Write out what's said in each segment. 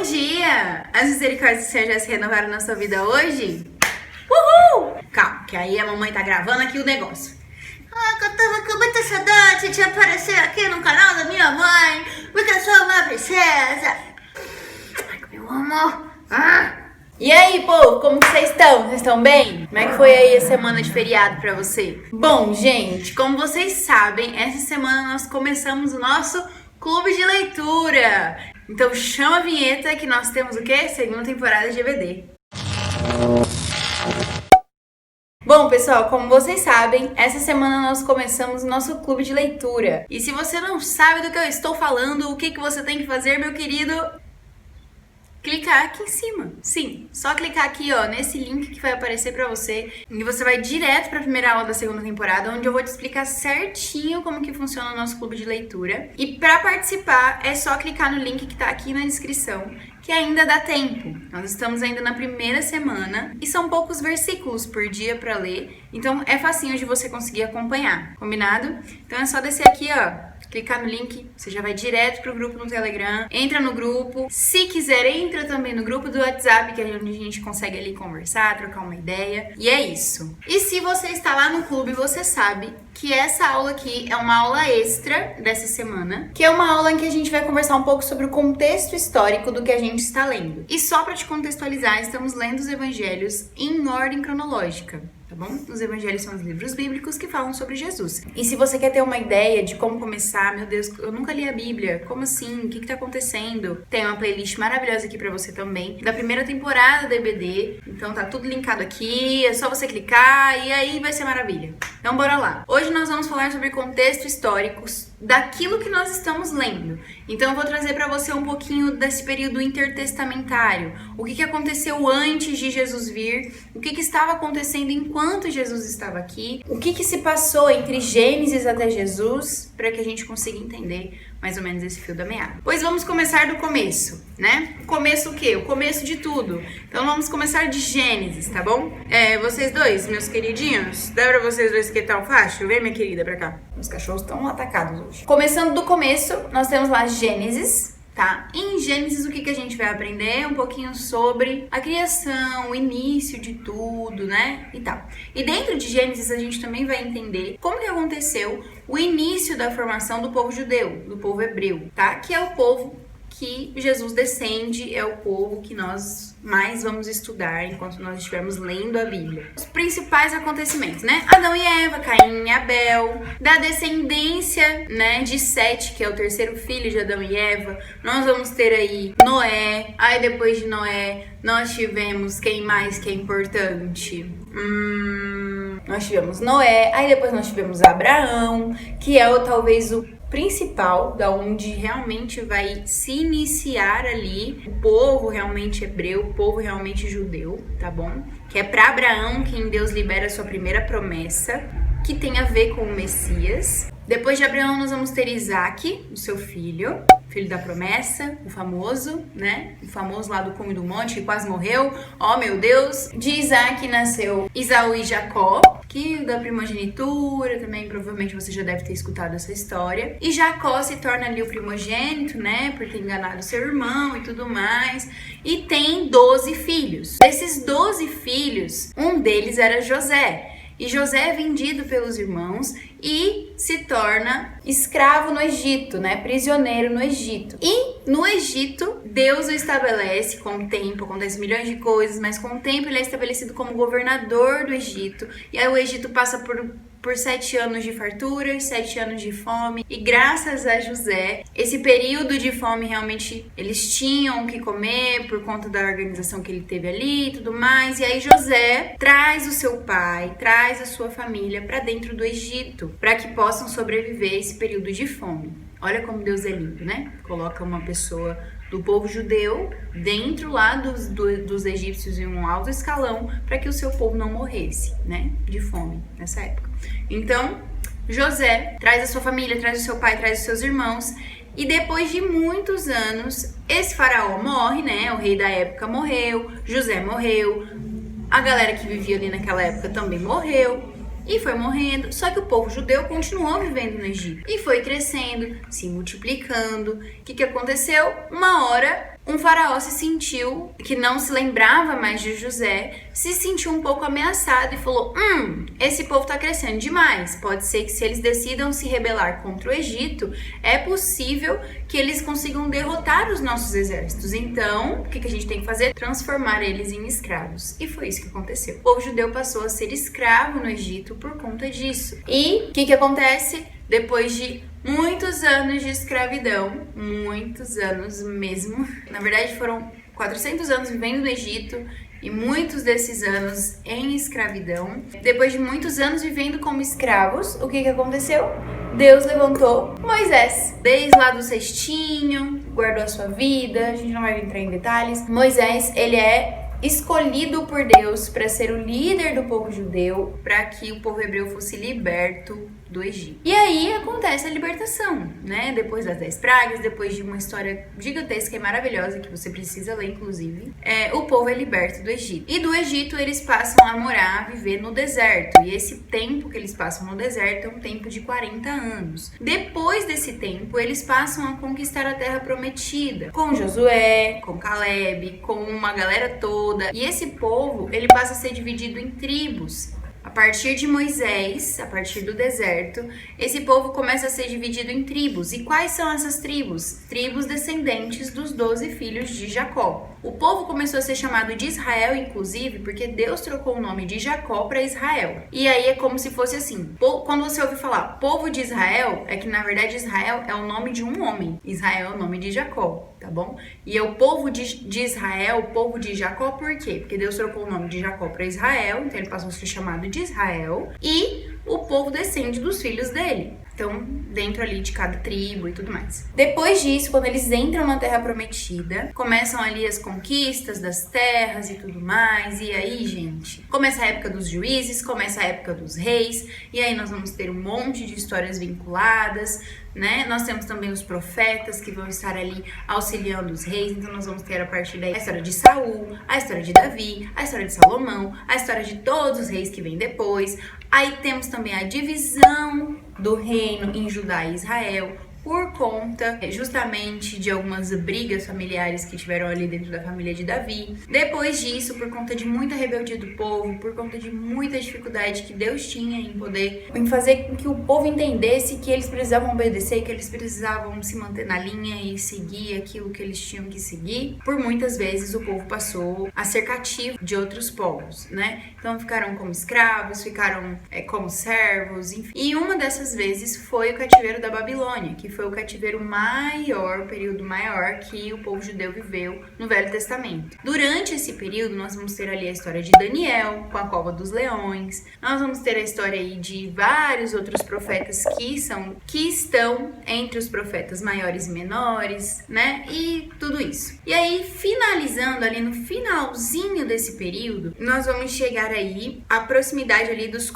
dia! As misericórdias do Senhor já se renovaram na sua vida hoje? Uhul! Calma, que aí a mamãe tá gravando aqui o negócio. Que eu tava com muita saudade de aparecer aqui no canal da minha mãe, porque eu sou uma princesa. Ai, meu amor. E aí, povo, como que vocês estão? Vocês estão bem? Como é que foi aí a semana de feriado pra você? Bom, gente, como vocês sabem, essa semana nós começamos o nosso clube de leitura. Então chama a vinheta que nós temos o quê? Segunda temporada de EBD. Bom, pessoal, como vocês sabem, essa semana nós começamos o nosso clube de leitura. E se você não sabe do que eu estou falando, o que você tem que fazer, meu querido? Clicar aqui em cima. Sim, só clicar aqui, ó, nesse link que vai aparecer pra você e você vai direto pra primeira aula da segunda temporada, onde eu vou te explicar certinho como que funciona o nosso clube de leitura. E pra participar, é só clicar no link que tá aqui na descrição, que ainda dá tempo. Nós estamos ainda na primeira semana e são poucos versículos por dia pra ler, então é facinho de você conseguir acompanhar, combinado? Então é só descer aqui, ó, clicar no link, você já vai direto pro grupo no Telegram, entra no grupo, se quiser entra também no grupo do WhatsApp, que é onde a gente consegue ali conversar, trocar uma ideia, e é isso. E se você está lá no clube, você sabe que essa aula aqui é uma aula extra dessa semana, que é uma aula em que a gente vai conversar um pouco sobre o contexto histórico do que a gente está lendo. E só para te contextualizar, estamos lendo os evangelhos em ordem cronológica. Tá bom? Os evangelhos são os livros bíblicos que falam sobre Jesus. E se você quer ter uma ideia de como começar, meu Deus, eu nunca li a Bíblia, como assim? O que tá acontecendo? Tem uma playlist maravilhosa aqui pra você também, da primeira temporada da EBD. Então tá tudo linkado aqui, é só você clicar e aí vai ser maravilha. Então bora lá. Hoje nós vamos falar sobre contexto históricos daquilo que nós estamos lendo. Então eu vou trazer para você um pouquinho desse período intertestamentário. O que aconteceu antes de Jesus vir, o que estava acontecendo enquanto Jesus estava aqui, o que se passou entre Gênesis até Jesus, para que a gente consiga entender mais ou menos esse fio da meada. Pois vamos começar do começo, né? Começo o quê? O começo de tudo. Então vamos começar de Gênesis, tá bom? Vocês dois, meus queridinhos, dá pra vocês dois que tá fácil? Vem, minha querida, pra cá. Os cachorros estão atacados hoje. Começando do começo, nós temos lá Gênesis, tá? Em Gênesis, o que a gente vai aprender? Um pouquinho sobre a criação, o início de tudo, né? E tal. E dentro de Gênesis, a gente também vai entender como que aconteceu o início da formação do povo judeu, do povo hebreu, tá? Que é o povo que Jesus descende, é o povo que nós mais vamos estudar enquanto nós estivermos lendo a Bíblia. Os principais acontecimentos, né? Adão e Eva, Caim e Abel, da descendência, né, de Sete, que é o terceiro filho de Adão e Eva, nós vamos ter aí Noé, aí depois de Noé nós tivemos quem mais que é importante? Nós tivemos Noé, aí depois nós tivemos Abraão, que é talvez o principal, da onde realmente vai se iniciar ali o povo realmente hebreu, o povo realmente judeu, tá bom? Que é para Abraão quem Deus libera a sua primeira promessa, que tem a ver com o Messias. Depois de Abraão nós vamos ter Isaac, o seu filho da promessa, o famoso, né? O famoso lá do cume do monte, que quase morreu. Oh, meu Deus! De Isaac nasceu Esaú e Jacó, que da primogenitura também, provavelmente você já deve ter escutado essa história. E Jacó se torna ali o primogênito, né? Por ter enganado seu irmão e tudo mais. E tem 12 filhos. Desses 12 filhos, um deles era José. E José é vendido pelos irmãos e se torna escravo no Egito, né? Prisioneiro no Egito. E no Egito, Deus o estabelece com o tempo, acontece milhões de coisas, mas com o tempo ele é estabelecido como governador do Egito. E aí o Egito passa por 7 anos de fartura e 7 anos de fome. E graças a José, esse período de fome realmente eles tinham o que comer por conta da organização que ele teve ali e tudo mais. E aí José traz o seu pai, traz a sua família para dentro do Egito, para que possam sobreviver esse período de fome. Olha como Deus é lindo, né? Coloca uma pessoa do povo judeu dentro lá dos egípcios em um alto escalão para que o seu povo não morresse, né? De fome nessa época. Então, José traz a sua família, traz o seu pai, traz os seus irmãos. E depois de muitos anos, esse faraó morre, né? O rei da época morreu, José morreu, a galera que vivia ali naquela época também morreu. E foi morrendo, só que o povo judeu continuou vivendo no Egito. E foi crescendo, se multiplicando. O que aconteceu? Uma hora um faraó se sentiu, que não se lembrava mais de José, se sentiu um pouco ameaçado e falou: esse povo tá crescendo demais. Pode ser que se eles decidam se rebelar contra o Egito, é possível que eles consigam derrotar os nossos exércitos. Então, o que a gente tem que fazer? Transformar eles em escravos. E foi isso que aconteceu. O povo judeu passou a ser escravo no Egito por conta disso. E o que acontece? Depois de muitos anos de escravidão, muitos anos mesmo, na verdade foram 400 anos vivendo no Egito e muitos desses anos em escravidão. Depois de muitos anos vivendo como escravos, o que aconteceu? Deus levantou Moisés, desde lá do cestinho, guardou a sua vida, a gente não vai entrar em detalhes. Moisés, ele é escolhido por Deus para ser o líder do povo judeu, para que o povo hebreu fosse liberto do Egito. E aí acontece a libertação, né? Depois das 10 pragas, depois de uma história gigantesca e maravilhosa que você precisa ler, inclusive, o povo é liberto do Egito. E do Egito eles passam a morar, a viver no deserto. E esse tempo que eles passam no deserto é um tempo de 40 anos. Depois desse tempo, eles passam a conquistar a terra prometida, com Josué, com Caleb, com uma galera toda. E esse povo, ele passa a ser dividido em tribos. A partir de Moisés, a partir do deserto, esse povo começa a ser dividido em tribos. E quais são essas tribos? Tribos descendentes dos 12 filhos de Jacó. O povo começou a ser chamado de Israel, inclusive, porque Deus trocou o nome de Jacó para Israel. E aí é como se fosse assim, quando você ouve falar povo de Israel, é que na verdade Israel é o nome de um homem. Israel é o nome de Jacó, tá bom? E é o povo de Israel, o povo de Jacó, por quê? Porque Deus trocou o nome de Jacó para Israel, então ele passou a ser chamado de Israel, e o povo descende dos filhos dele. Então, dentro ali de cada tribo e tudo mais. Depois disso, quando eles entram na Terra Prometida, começam ali as conquistas das terras e tudo mais. E aí, gente, começa a época dos juízes, começa a época dos reis. E aí nós vamos ter um monte de histórias vinculadas, né? Nós temos também os profetas que vão estar ali auxiliando os reis. Então nós vamos ter a partir daí a história de Saul, a história de Davi, a história de Salomão, a história de todos os reis que vêm depois. Aí temos também a divisão do reino em Judá e Israel, por conta justamente de algumas brigas familiares que tiveram ali dentro da família de Davi. Depois disso, por conta de muita rebeldia do povo, por conta de muita dificuldade que Deus tinha em fazer com que o povo entendesse que eles precisavam obedecer, que eles precisavam se manter na linha e seguir aquilo que eles tinham que seguir. Por muitas vezes o povo passou a ser cativo de outros povos, né? Então ficaram como escravos, ficaram como servos, enfim. E uma dessas vezes foi o cativeiro da Babilônia, que foi o cativeiro maior, o período maior que o povo judeu viveu no Velho Testamento. Durante esse período, nós vamos ter ali a história de Daniel, com a cova dos leões. Nós vamos ter a história aí de vários outros profetas que estão entre os profetas maiores e menores, né? E tudo isso. E aí, finalizando ali no finalzinho desse período, nós vamos chegar aí à proximidade ali dos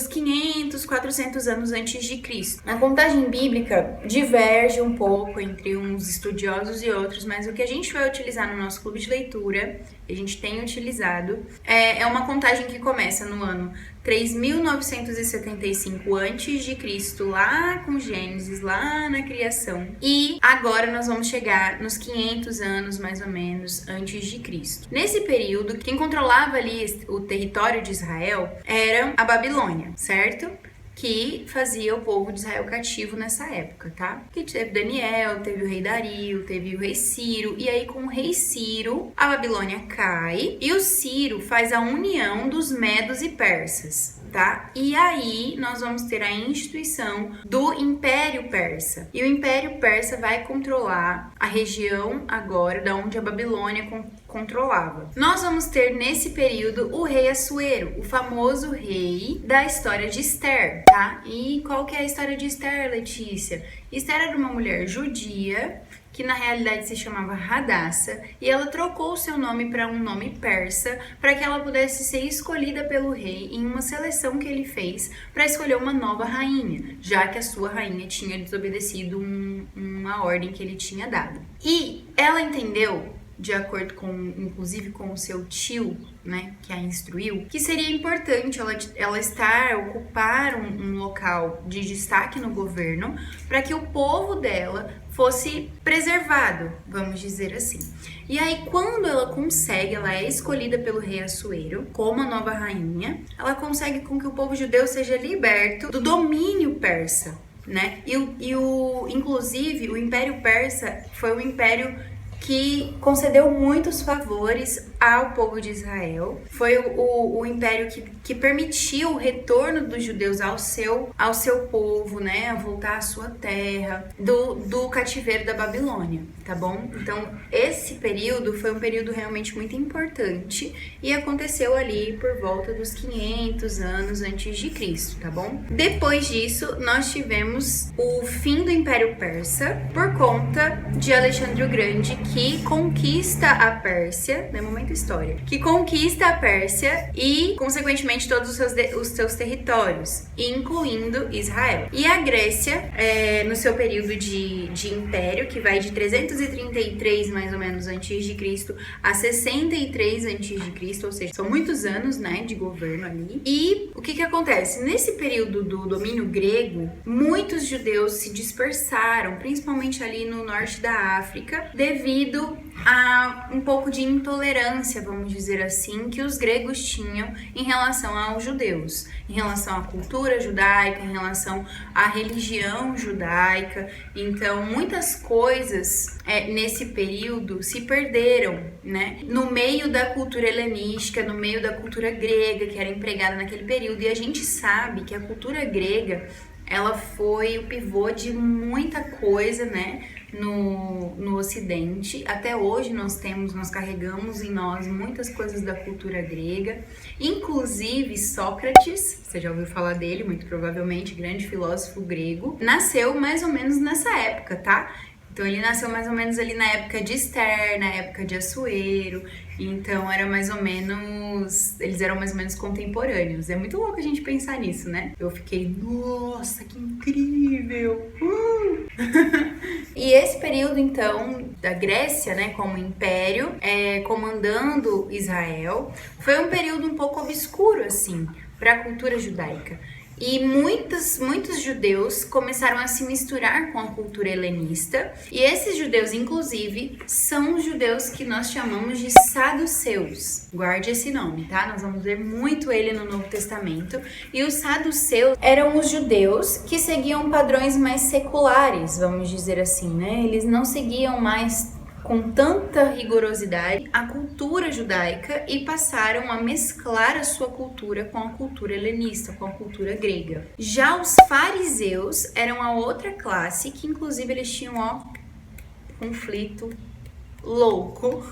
500, 400 anos antes de Cristo. A contagem bíblica diverge um pouco entre uns estudiosos e outros, mas o que a gente vai utilizar no nosso clube de leitura, a gente tem utilizado, é uma contagem que começa no ano 3.975 a.C., lá com Gênesis, lá na criação. E agora nós vamos chegar nos 500 anos, mais ou menos, antes de Cristo. Nesse período, quem controlava ali o território de Israel era a Babilônia, certo? Que fazia o povo de Israel cativo nessa época, tá? Que teve Daniel, teve o rei Dario, teve o rei Ciro, e aí com o rei Ciro, a Babilônia cai, e o Ciro faz a união dos medos e persas, tá? E aí nós vamos ter a instituição do Império Persa. E o Império Persa vai controlar a região agora da onde a Babilônia controlava. Nós vamos ter nesse período o rei Assuero, o famoso rei da história de Esther, tá? E qual que é a história de Esther, Letícia? Esther era uma mulher judia que na realidade se chamava Hadassa, e ela trocou o seu nome para um nome persa para que ela pudesse ser escolhida pelo rei em uma seleção que ele fez para escolher uma nova rainha, já que a sua rainha tinha desobedecido uma ordem que ele tinha dado. E ela entendeu, de acordo com, inclusive com o seu tio, né, que a instruiu, que seria importante ela ocupar um local de destaque no governo para que o povo dela fosse preservado, vamos dizer assim. E aí, quando ela consegue, ela é escolhida pelo rei Assuero como a nova rainha, ela consegue com que o povo judeu seja liberto do domínio persa, né? Inclusive, o Império Persa foi um império que concedeu muitos favores ao povo de Israel. Foi o império que permitiu o retorno dos judeus ao seu povo, né? A voltar à sua terra, do cativeiro da Babilônia, tá bom? Então, esse período foi um período realmente muito importante e aconteceu ali por volta dos 500 anos antes de Cristo, tá bom? Depois disso, nós tivemos o fim do Império Persa por conta de Alexandre o Grande, que conquista a Pérsia, né? Momento história, que conquista a Pérsia e, consequentemente, todos os seus territórios, incluindo Israel. E a Grécia, no seu período de império, que vai de 333 mais ou menos antes de Cristo a 63 antes de Cristo, ou seja, são muitos anos, né, de governo ali. E o que acontece? Nesse período do domínio grego, muitos judeus se dispersaram, principalmente ali no norte da África, devido a um pouco de intolerância, vamos dizer assim, que os gregos tinham em relação aos judeus, em relação à cultura judaica, em relação à religião judaica. Então, muitas coisas nesse período se perderam, né? No meio da cultura helenística, no meio da cultura grega, que era empregada naquele período. E a gente sabe que a cultura grega, ela foi o pivô de muita coisa, né? No Ocidente. Até hoje nós carregamos em nós muitas coisas da cultura grega, inclusive Sócrates, você já ouviu falar dele, muito provavelmente, grande filósofo grego, nasceu mais ou menos nessa época, tá? Então ele nasceu mais ou menos ali na época de Esther, na época de Assuero, então eles eram mais ou menos contemporâneos. É muito louco a gente pensar nisso, né? Eu fiquei, nossa, que incrível! E esse período, então, da Grécia, né, como império, comandando Israel, foi um período um pouco obscuro, assim, para a cultura judaica. E muitos judeus começaram a se misturar com a cultura helenista. E esses judeus, inclusive, são os judeus que nós chamamos de saduceus. Guarde esse nome, tá? Nós vamos ver muito ele no Novo Testamento. E os saduceus eram os judeus que seguiam padrões mais seculares, vamos dizer assim, né? Eles não seguiam mais com tanta rigorosidade a cultura judaica e passaram a mesclar a sua cultura com a cultura helenista, com a cultura grega. Já os fariseus eram a outra classe que, inclusive, eles tinham conflito louco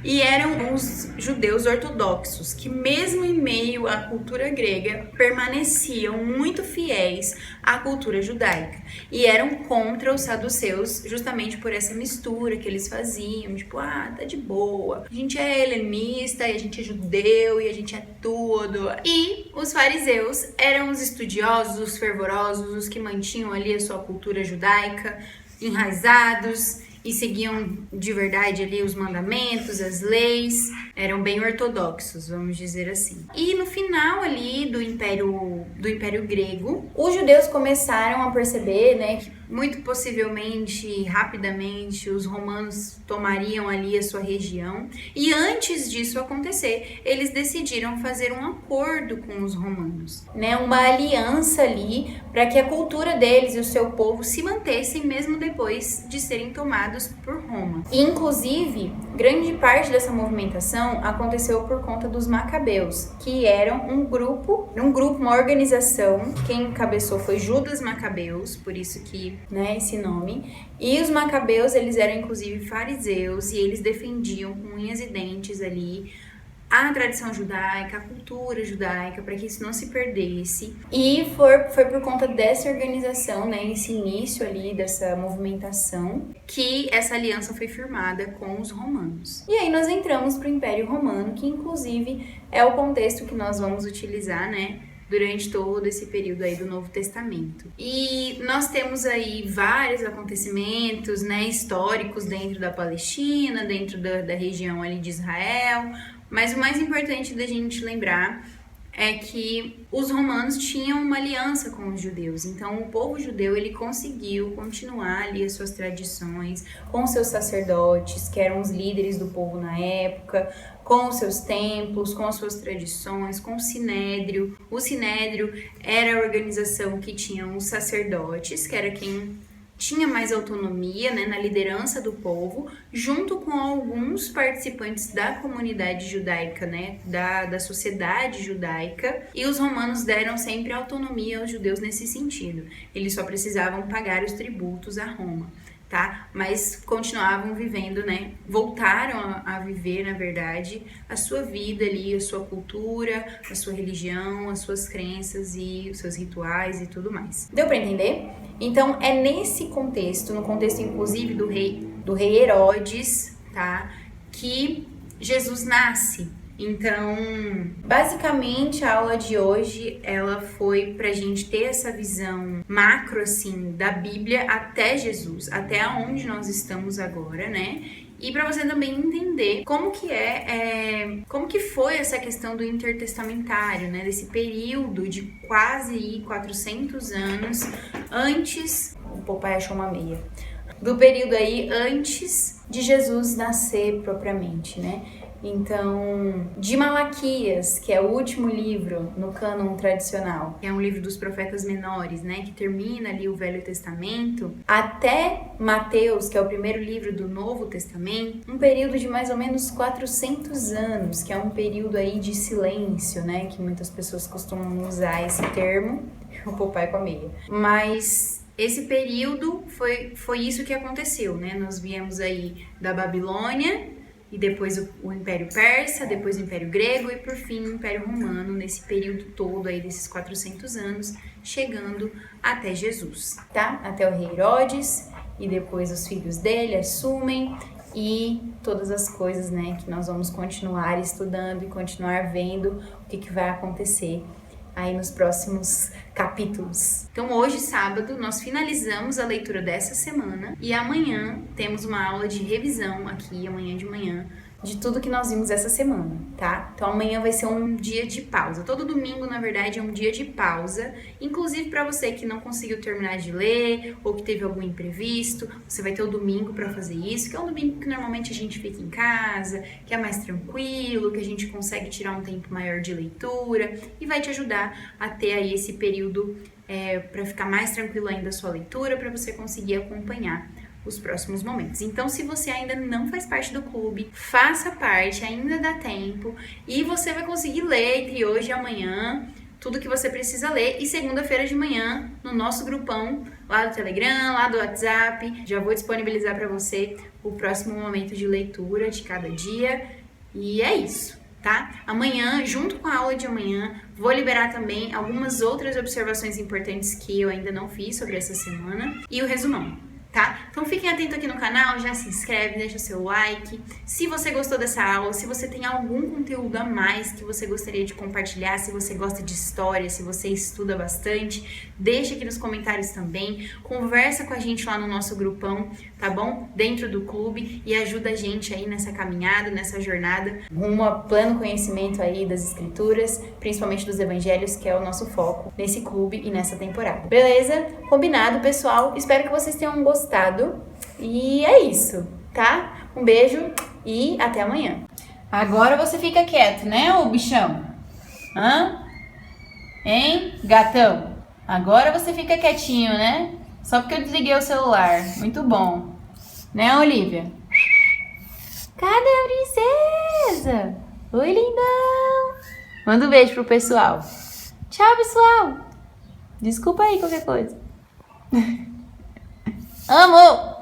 e eram os judeus ortodoxos que, mesmo em meio à cultura grega, permaneciam muito fiéis à cultura judaica e eram contra os saduceus justamente por essa mistura que eles faziam, tipo, tá de boa, a gente é helenista e a gente é judeu e a gente é tudo. E os fariseus eram os estudiosos, os fervorosos, os que mantinham ali a sua cultura judaica enraizados e seguiam de verdade ali os mandamentos, as leis, eram bem ortodoxos, vamos dizer assim. E no final ali do Império Grego, os judeus começaram a perceber, né, que muito possivelmente, rapidamente, os romanos tomariam ali a sua região. E antes disso acontecer, eles decidiram fazer um acordo com os romanos, né, uma aliança ali para que a cultura deles e o seu povo se mantessem mesmo depois de serem tomados por Roma. E, inclusive, grande parte dessa movimentação aconteceu por conta dos macabeus, que eram um grupo, uma organização. Quem encabeçou foi Judas Macabeus, por isso que, né, esse nome. E os macabeus, eles eram inclusive fariseus e eles defendiam com unhas e dentes ali a tradição judaica, a cultura judaica, para que isso não se perdesse. E foi por conta dessa organização, né, esse início ali dessa movimentação, que essa aliança foi firmada com os romanos. E aí nós entramos para o Império Romano, que inclusive é o contexto que nós vamos utilizar, né, durante todo esse período aí do Novo Testamento. E nós temos aí vários acontecimentos, né, históricos dentro da Palestina, dentro da região ali de Israel, mas o mais importante da gente lembrar é que os romanos tinham uma aliança com os judeus. Então, o povo judeu, ele conseguiu continuar ali as suas tradições com seus sacerdotes, que eram os líderes do povo na época, com os seus templos, com as suas tradições, com o Sinédrio. O Sinédrio era a organização que tinha os sacerdotes, que era quem tinha mais autonomia, né, na liderança do povo, junto com alguns participantes da comunidade judaica, né, da sociedade judaica, e os romanos deram sempre autonomia aos judeus nesse sentido. Eles só precisavam pagar os tributos a Roma, tá? Mas continuavam vivendo, né? Voltaram a viver, na verdade, a sua vida ali, a sua cultura, a sua religião, as suas crenças e os seus rituais e tudo mais. Deu para entender? Então, é nesse contexto, no contexto inclusive do rei Herodes, tá? Que Jesus nasce. Então, basicamente, a aula de hoje, ela foi pra gente ter essa visão macro, assim, da Bíblia até Jesus, até onde nós estamos agora, né? E para você também entender como que foi essa questão do intertestamentário, né? Desse período de quase 400 anos antes... O papai achou uma meia. Do período aí antes de Jesus nascer propriamente, né? Então, de Malaquias, que é o último livro no cânon tradicional, que é um livro dos profetas menores, né, que termina ali o Velho Testamento, até Mateus, que é o primeiro livro do Novo Testamento, um período de mais ou menos 400 anos, que é um período aí de silêncio, né, que muitas pessoas costumam usar esse termo, o papai com a meia. Mas esse período foi isso que aconteceu, né, nós viemos aí da Babilônia, e depois o Império Persa, depois o Império Grego e por fim o Império Romano, nesse período todo aí desses 400 anos, chegando até Jesus, tá? Até o rei Herodes, e depois os filhos dele assumem, e todas as coisas, né, que nós vamos continuar estudando e continuar vendo o que vai acontecer aí nos próximos capítulos. Então hoje, sábado, nós finalizamos a leitura dessa semana e amanhã temos uma aula de revisão aqui, amanhã de manhã, de tudo que nós vimos essa semana, tá? Então amanhã vai ser um dia de pausa. Todo domingo, na verdade, é um dia de pausa, inclusive para você que não conseguiu terminar de ler ou que teve algum imprevisto, você vai ter o domingo para fazer isso, que é um domingo que normalmente a gente fica em casa, que é mais tranquilo, que a gente consegue tirar um tempo maior de leitura e vai te ajudar a ter aí esse período para ficar mais tranquilo ainda a sua leitura, para você conseguir acompanhar os próximos momentos. Então, se você ainda não faz parte do clube, faça parte, ainda dá tempo, e você vai conseguir ler entre hoje e amanhã tudo que você precisa ler, e segunda-feira de manhã, no nosso grupão, lá do Telegram, lá do WhatsApp, já vou disponibilizar para você o próximo momento de leitura de cada dia, e é isso, tá? Amanhã, junto com a aula de amanhã, vou liberar também algumas outras observações importantes que eu ainda não fiz sobre essa semana, e o resumão. Tá? Então fiquem atentos aqui no canal, já se inscreve, deixa o seu like. Se você gostou dessa aula, se você tem algum conteúdo a mais que você gostaria de compartilhar, se você gosta de história, se você estuda bastante, deixa aqui nos comentários também. Conversa com a gente lá no nosso grupão, tá bom? Dentro do clube, e ajuda a gente aí nessa caminhada, nessa jornada rumo a pleno conhecimento aí das escrituras, principalmente dos evangelhos, que é o nosso foco nesse clube e nessa temporada. Beleza? Combinado, pessoal? Espero que vocês tenham gostado. E é isso, tá? Um beijo e até amanhã. Agora você fica quieto, né, ô bichão? Hã? Hein, gatão? Agora você fica quietinho, né? Só porque eu desliguei o celular. Muito bom. Né, Olivia? Cadê a princesa? Oi, lindão. Manda um beijo pro pessoal. Tchau, pessoal. Desculpa aí qualquer coisa. Amo!